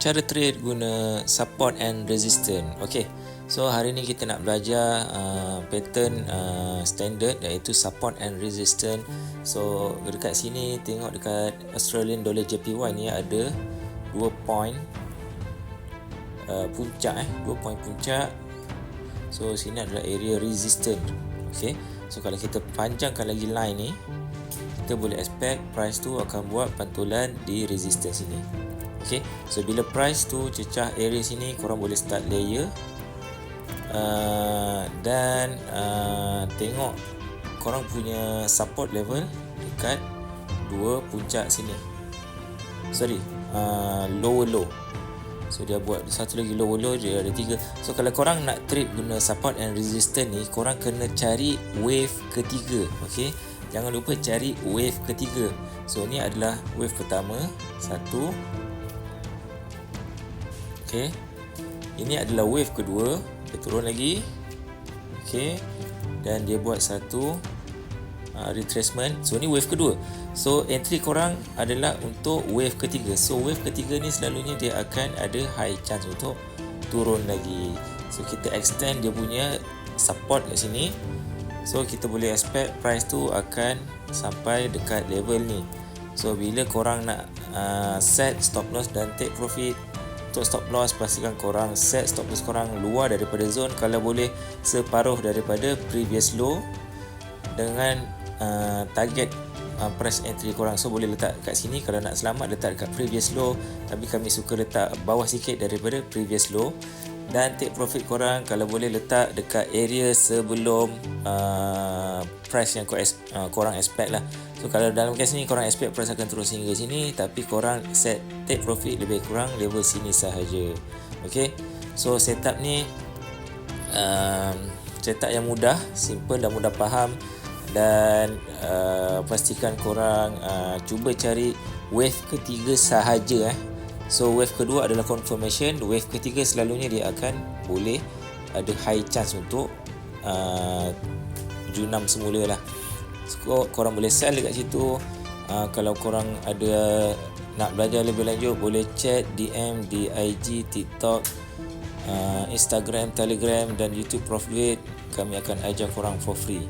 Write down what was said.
cara trade guna support and resistance. Okay, so hari ni kita nak belajar pattern standard iaitu support and resistance. So dekat sini tengok dekat Australian dollar JPY ni ada 2 point puncak 2 point puncak. So sini adalah area resistance. Okay, so kalau kita panjangkan lagi line ni, kita boleh expect price tu akan buat pantulan di resistance sini. Okay, so bila price tu cecah area sini, korang boleh start layer dan tengok korang punya support level dekat dua puncak sini. Lower low. So dia buat satu lagi lower low, dia ada 3. So kalau korang nak trade guna support and resistance ni, korang kena cari wave ketiga. Okay, jangan lupa cari wave ketiga. So ni adalah wave pertama, satu. Okay, ini adalah wave kedua, dia turun lagi. Okay, dan dia buat satu retracement. So ni wave kedua. So entry korang adalah untuk wave ketiga. So wave ketiga ni selalunya dia akan ada high chance untuk turun lagi. So kita extend dia punya support kat sini. So kita boleh expect price tu akan sampai dekat level ni. So bila korang nak set stop loss dan take profit, untuk stop loss pastikan korang set stop loss korang luar daripada zone, kalau boleh separuh daripada previous low, dengan target price entry korang. So boleh letak kat sini, kalau nak selamat letak dekat previous low, tapi kami suka letak bawah sikit daripada previous low. Dan take profit korang kalau boleh letak dekat area sebelum price yang korang expect lah. So kalau dalam kes ni korang expect price akan terus hingga sini, tapi korang set take profit lebih kurang level sini sahaja. Okay, so setup ni setup yang mudah, simple dan mudah faham. Dan pastikan korang cuba cari wave ketiga sahaja. So wave kedua adalah confirmation. Wave ketiga selalunya dia akan boleh ada high chance untuk junam semula lah. So korang boleh sell dekat situ. Kalau korang ada nak belajar lebih lanjut, boleh chat DM di IG, TikTok, Instagram, Telegram dan YouTube Prof Duit. Kami akan ajar korang for free.